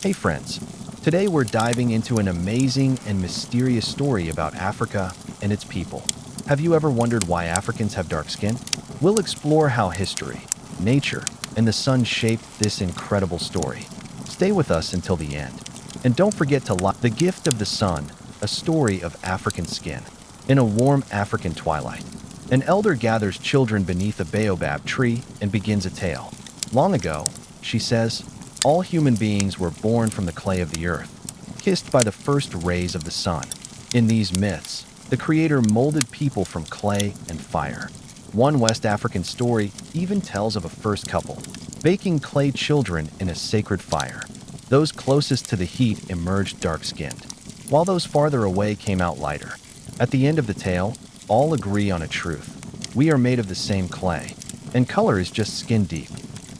Hey friends, today we're diving into an amazing and mysterious story about Africa and its people. Have you ever wondered why Africans have dark skin? We'll explore how history, nature, and the sun shaped this incredible story. Stay with us until the end. And don't forget to like The Gift of the Sun, a story of African skin. In a warm African twilight, an elder gathers children beneath a baobab tree and begins a tale. Long ago, she says, all human beings were born from the clay of the earth, kissed by the first rays of the sun. In these myths, the Creator molded people from clay and fire. One West African story even tells of a first couple, baking clay children in a sacred fire. Those closest to the heat emerged dark-skinned, while those farther away came out lighter. At the end of the tale, all agree on a truth. We are made of the same clay, and color is just skin deep.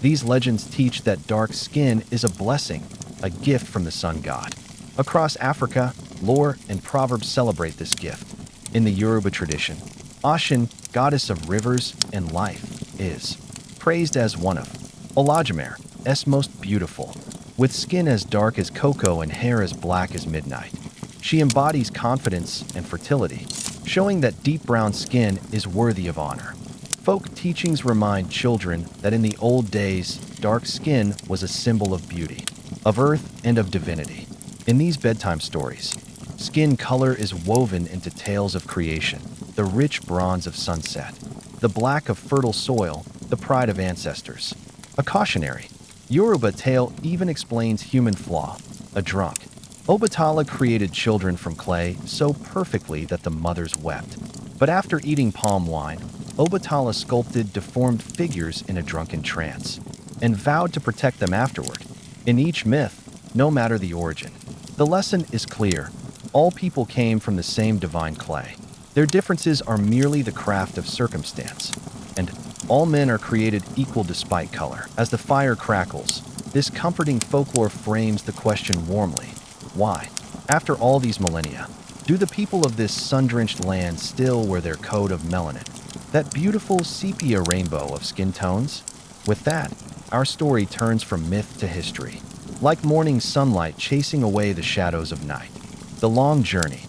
These legends teach that dark skin is a blessing, a gift from the sun god. Across Africa, lore and proverbs celebrate this gift. In the Yoruba tradition, Oshun, goddess of rivers and life, is praised as one of Olajumore's most beautiful, with skin as dark as cocoa and hair as black as midnight. She embodies confidence and fertility, showing that deep brown skin is worthy of honor. Folk teachings remind children that in the old days, dark skin was a symbol of beauty, of earth, and of divinity. In these bedtime stories, skin color is woven into tales of creation, the rich bronze of sunset, the black of fertile soil, the pride of ancestors. A cautionary Yoruba tale even explains human flaw, a drunk. Obatala created children from clay so perfectly that the mothers wept. But after eating palm wine, Obatala sculpted deformed figures in a drunken trance, and vowed to protect them afterward. In each myth, no matter the origin, the lesson is clear. All people came from the same divine clay. Their differences are merely the craft of circumstance, and all men are created equal despite color. As the fire crackles, this comforting folklore frames the question warmly. Why, after all these millennia, do the people of this sun-drenched land still wear their coat of melanin? That beautiful sepia rainbow of skin tones? With that, our story turns from myth to history, like morning sunlight chasing away the shadows of night. The long journey,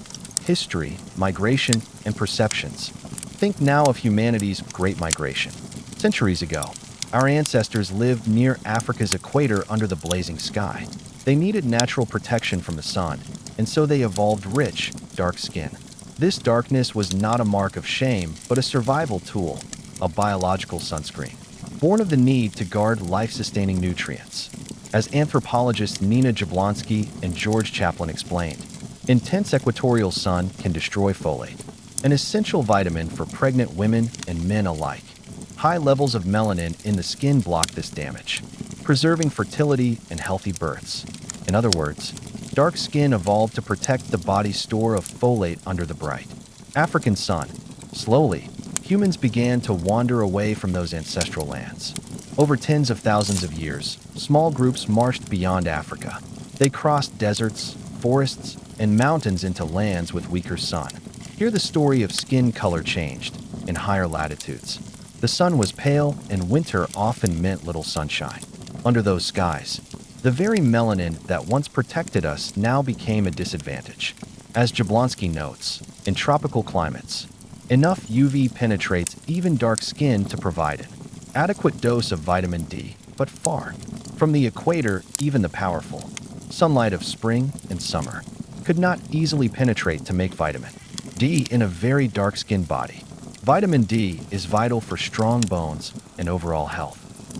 history, migration, and perceptions. Think now of humanity's Great Migration. Centuries ago, our ancestors lived near Africa's equator under the blazing sky. They needed natural protection from the sun, and so they evolved rich, dark skin. This darkness was not a mark of shame, but a survival tool, a biological sunscreen, born of the need to guard life-sustaining nutrients. As anthropologists Nina Jablonski and George Chaplin explained, intense equatorial sun can destroy folate, an essential vitamin for pregnant women and men alike. High levels of melanin in the skin block this damage, preserving fertility and healthy births. In other words, dark skin evolved to protect the body's store of folate under the bright African sun. Slowly, humans began to wander away from those ancestral lands. Over tens of thousands of years, small groups marched beyond Africa. They crossed deserts, forests, and mountains into lands with weaker sun. Here the story of skin color changed. In higher latitudes, the sun was pale and winter often meant little sunshine. Under those skies, the very melanin that once protected us now became a disadvantage. As Jablonski notes, in tropical climates, enough UV penetrates even dark skin to provide an adequate dose of vitamin D, but far from the equator, even the powerful sunlight of spring and summer could not easily penetrate to make vitamin D in a very dark-skinned body. Vitamin D is vital for strong bones and overall health.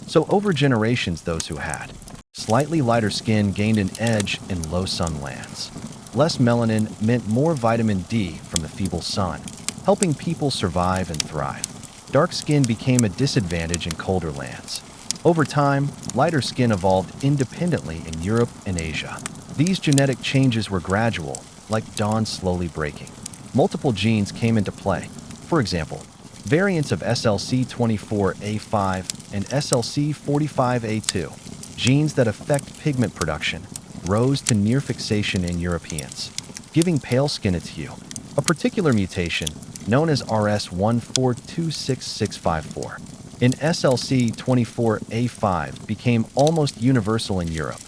So over generations, those who had slightly lighter skin gained an edge in low sun lands. Less melanin meant more vitamin D from the feeble sun, helping people survive and thrive. Dark skin became a disadvantage in colder lands. Over time, lighter skin evolved independently in Europe and Asia. These genetic changes were gradual, like dawn slowly breaking. Multiple genes came into play. For example, variants of SLC24A5 and SLC45A2, genes that affect pigment production, rose to near fixation in Europeans, giving pale skin its hue. A particular mutation, known as RS1426654, in SLC24A5 became almost universal in Europe.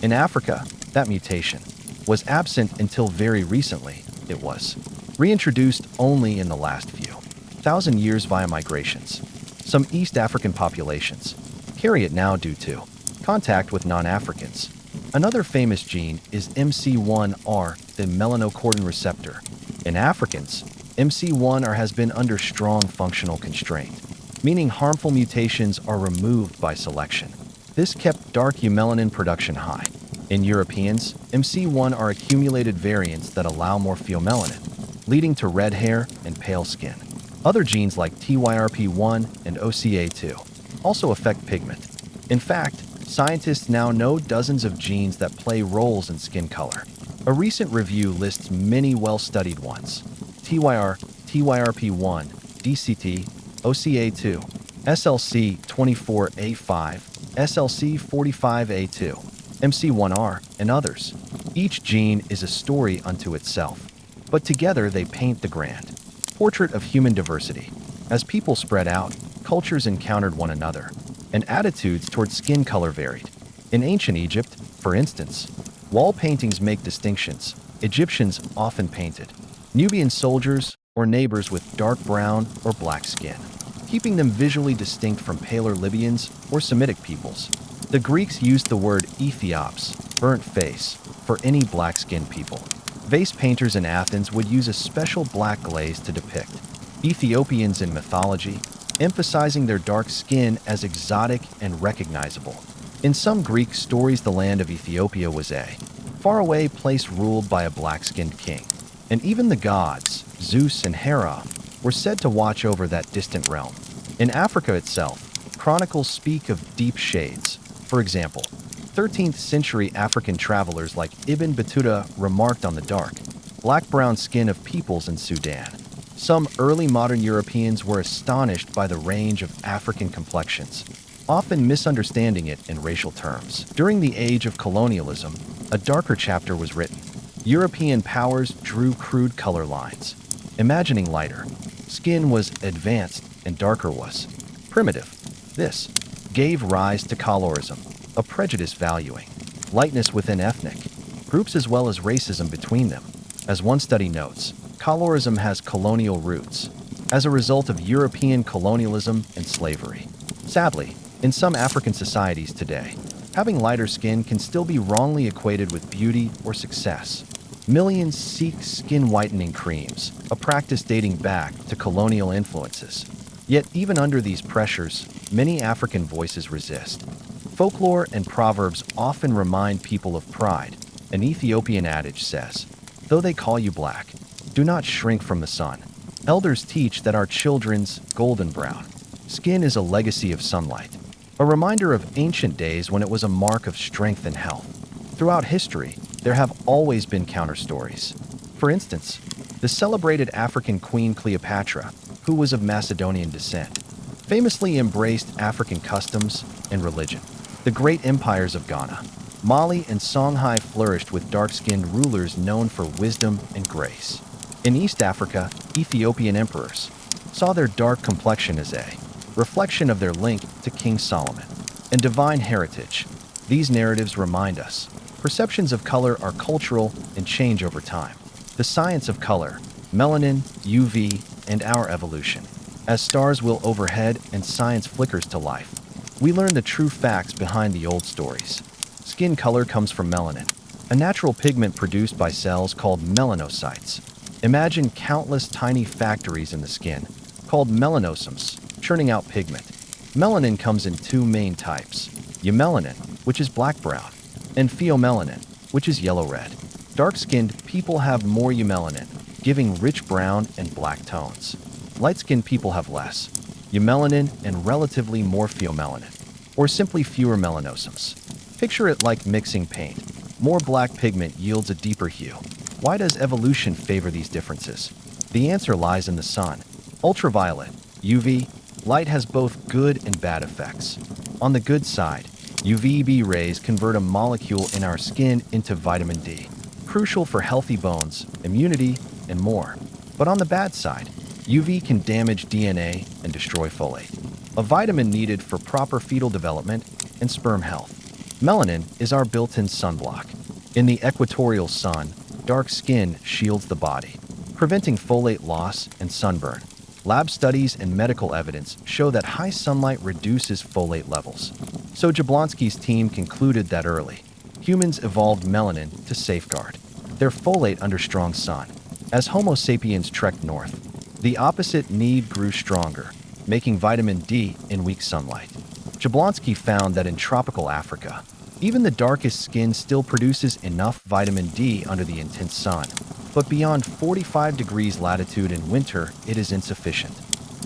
In Africa, that mutation was absent until very recently. It was reintroduced only in the last few thousand years via migrations. Some East African populations carry it now due to contact with non-Africans. Another famous gene is MC1R, the melanocortin receptor. In Africans, MC1R has been under strong functional constraint, meaning harmful mutations are removed by selection. This kept dark eumelanin production high. In Europeans, MC1R accumulated variants that allow more pheomelanin, leading to red hair and pale skin. Other genes like TYRP1 and OCA2 also affect pigment. In fact, scientists now know dozens of genes that play roles in skin color. A recent review lists many well-studied ones: TYRP1, DCT, OCA2, SLC24A5, SLC45A2, MC1R, and others. Each gene is a story unto itself, but together they paint the grand portrait of human diversity. As people spread out, cultures encountered one another, and attitudes toward skin color varied. In ancient Egypt, for instance, wall paintings make distinctions. Egyptians often painted Nubian soldiers or neighbors with dark brown or black skin, keeping them visually distinct from paler Libyans or Semitic peoples. The Greeks used the word Ethiops, burnt face, for any black-skinned people. Vase painters in Athens would use a special black glaze to depict Ethiopians in mythology, emphasizing their dark skin as exotic and recognizable. In some Greek stories, the land of Ethiopia was a faraway place ruled by a black-skinned king, and even the gods, Zeus and Hera, were said to watch over that distant realm. In Africa itself, chronicles speak of deep shades. For example, 13th century African travelers like Ibn Battuta remarked on the dark, black-brown skin of peoples in Sudan. Some early modern Europeans were astonished by the range of African complexions, often misunderstanding it in racial terms. During the age of colonialism, a darker chapter was written. European powers drew crude color lines, imagining lighter skin was advanced and darker was primitive. This gave rise to colorism, a prejudice valuing lightness within ethnic groups as well as racism between them. As one study notes, colorism has colonial roots as a result of European colonialism and slavery. Sadly, in some African societies today, having lighter skin can still be wrongly equated with beauty or success. Millions seek skin whitening creams, a practice dating back to colonial influences. Yet even under these pressures, many African voices resist. Folklore and proverbs often remind people of pride. An Ethiopian adage says, "Though they call you black, do not shrink from the sun." Elders teach that our children's golden brown skin is a legacy of sunlight, a reminder of ancient days when it was a mark of strength and health. Throughout history, there have always been counter-stories. For instance, the celebrated African queen Cleopatra, who was of Macedonian descent, famously embraced African customs and religion. The great empires of Ghana, Mali, and Songhai flourished with dark-skinned rulers known for wisdom and grace. In East Africa, Ethiopian emperors saw their dark complexion as a reflection of their link to King Solomon and divine heritage. These narratives remind us perceptions of color are cultural and change over time. The science of color, melanin, UV, and our evolution. As stars will overhead and science flickers to life, we learn the true facts behind the old stories. Skin color comes from melanin, a natural pigment produced by cells called melanocytes. Imagine countless tiny factories in the skin, called melanosomes, churning out pigment. Melanin comes in two main types: eumelanin, which is black-brown, and pheomelanin, which is yellow-red. Dark-skinned people have more eumelanin, giving rich brown and black tones. Light-skinned people have less eumelanin and relatively more pheomelanin, or simply fewer melanosomes. Picture it like mixing paint. More black pigment yields a deeper hue. Why does evolution favor these differences? The answer lies in the sun. Ultraviolet, UV, light has both good and bad effects. On the good side, UVB rays convert a molecule in our skin into vitamin D, crucial for healthy bones, immunity, and more. But on the bad side, UV can damage DNA and destroy folate, a vitamin needed for proper fetal development and sperm health. Melanin is our built-in sunblock. In the equatorial sun, dark skin shields the body, preventing folate loss and sunburn. Lab studies and medical evidence show that high sunlight reduces folate levels. So Jablonski's team concluded that early humans evolved melanin to safeguard their folate under strong sun. As Homo sapiens trekked north, the opposite need grew stronger, making vitamin D in weak sunlight. Jablonski found that in tropical Africa, even the darkest skin still produces enough vitamin D under the intense sun, but beyond 45 degrees latitude in winter, it is insufficient.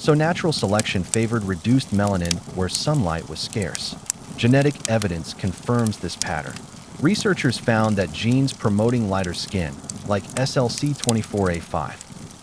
So natural selection favored reduced melanin where sunlight was scarce. Genetic evidence confirms this pattern. Researchers found that genes promoting lighter skin, like SLC24A5,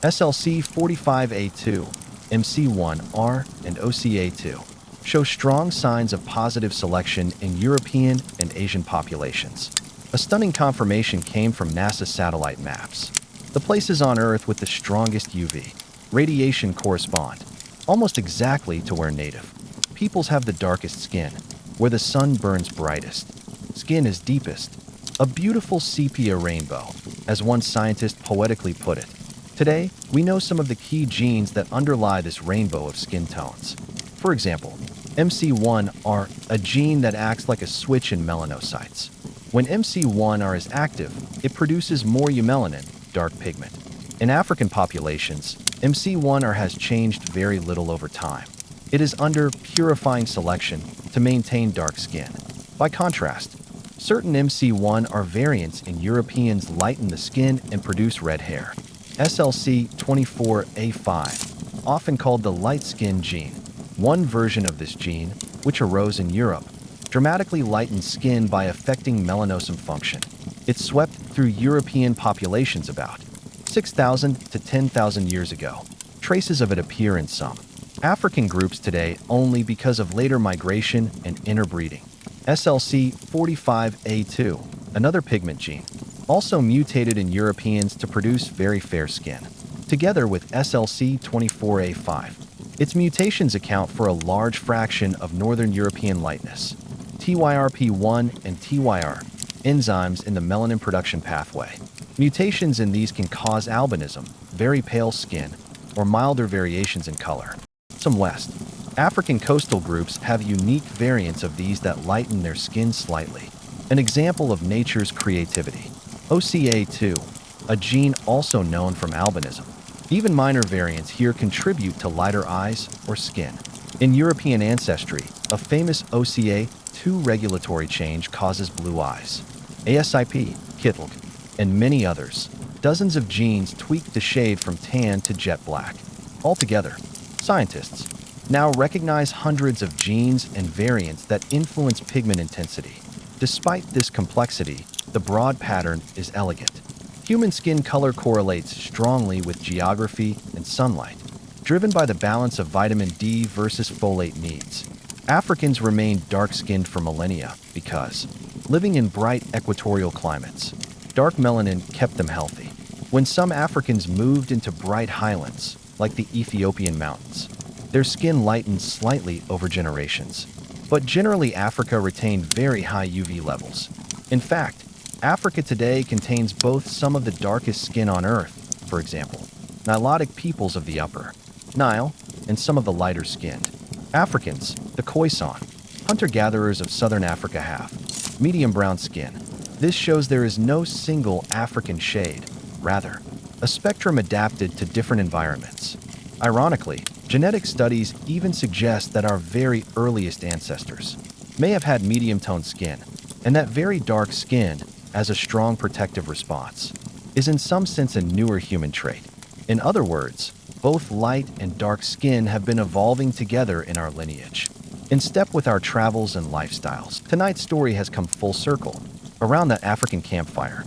SLC45A2, MC1R, and OCA2, show strong signs of positive selection in European and Asian populations. A stunning confirmation came from NASA satellite maps. The places on Earth with the strongest UV radiation correspond almost exactly to where native peoples have the darkest skin, where the sun burns brightest. Skin is deepest, a beautiful sepia rainbow, as one scientist poetically put it. Today, we know some of the key genes that underlie this rainbow of skin tones. For example, MC1R, a gene that acts like a switch in melanocytes. When MC1R is active, it produces more eumelanin, dark pigment. In African populations, MC1R has changed very little over time. It is under purifying selection to maintain dark skin. By contrast, certain MC1R variants in Europeans lighten the skin and produce red hair. SLC24A5, often called the light skin gene, one version of this gene, which arose in Europe, dramatically lightened skin by affecting melanosome function. It swept through European populations about 6,000 to 10,000 years ago. Traces of it appear in some African groups today only because of later migration and interbreeding. SLC45A2, another pigment gene, also mutated in Europeans to produce very fair skin. Together with SLC24A5, its mutations account for a large fraction of Northern European lightness. TYRP1 and TYR, enzymes in the melanin production pathway. Mutations in these can cause albinism, very pale skin, or milder variations in color. Some West African coastal groups have unique variants of these that lighten their skin slightly. An example of nature's creativity. OCA2, a gene also known from albinism. Even minor variants here contribute to lighter eyes or skin. In European ancestry, a famous OCA2 regulatory change causes blue eyes. ASIP, Kittelg, and many others. Dozens of genes tweak the shade from tan to jet black. Altogether, scientists now recognize hundreds of genes and variants that influence pigment intensity. Despite this complexity, the broad pattern is elegant. Human skin color correlates strongly with geography and sunlight, driven by the balance of vitamin D versus folate needs. Africans remained dark-skinned for millennia because, living in bright equatorial climates, dark melanin kept them healthy. When some Africans moved into bright highlands, like the Ethiopian mountains, their skin lightened slightly over generations. But generally, Africa retained very high UV levels. In fact, Africa today contains both some of the darkest skin on Earth, for example, Nilotic peoples of the upper Nile, and some of the lighter-skinned Africans, the Khoisan, hunter-gatherers of southern Africa have medium brown skin. This shows there is no single African shade, rather, a spectrum adapted to different environments. Ironically, genetic studies even suggest that our very earliest ancestors may have had medium-toned skin, and that very dark skin, as a strong protective response, is in some sense a newer human trait. In other words, both light and dark skin have been evolving together in our lineage. In step with our travels and lifestyles, tonight's story has come full circle. Around that African campfire,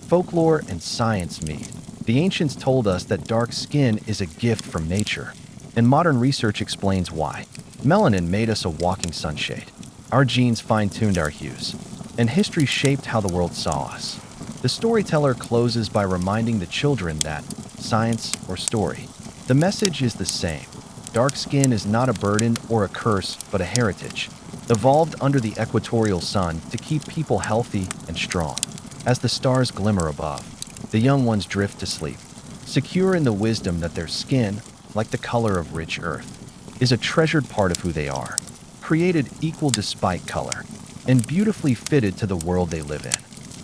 folklore and science meet. The ancients told us that dark skin is a gift from nature, and modern research explains why. Melanin made us a walking sunshade. Our genes fine-tuned our hues, and history shaped how the world saw us. The storyteller closes by reminding the children that, science or story, the message is the same. Dark skin is not a burden or a curse, but a heritage. evolved under the equatorial sun to keep people healthy and strong. As the stars glimmer above, the young ones drift to sleep, secure in the wisdom that their skin, like the color of rich earth, is a treasured part of who they are, created equal despite color, and beautifully fitted to the world they live in.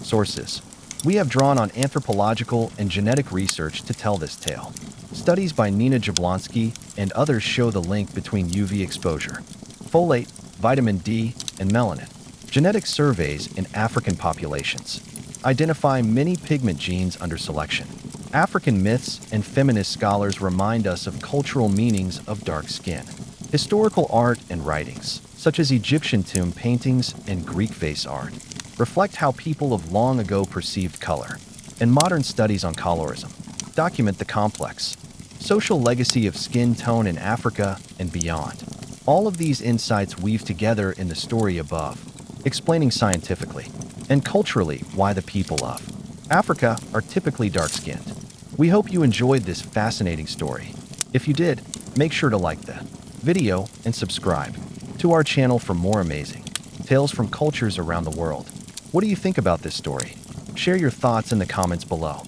Sources: we have drawn on anthropological and genetic research to tell this tale. Studies by Nina Jablonski and others show the link between UV exposure, folate, vitamin D, and melanin. Genetic surveys in African populations identify many pigment genes under selection. African myths and feminist scholars remind us of cultural meanings of dark skin. Historical art and writings, such as Egyptian tomb paintings and Greek face art, reflect how people of long ago perceived color, and modern studies on colorism document the complex social legacy of skin tone in Africa and beyond. All of these insights weave together in the story above, explaining scientifically and culturally why the people of Africa are typically dark-skinned. We hope you enjoyed this fascinating story. If you did, make sure to like the video and subscribe to our channel for more amazing tales from cultures around the world. What do you think about this story? Share your thoughts in the comments below.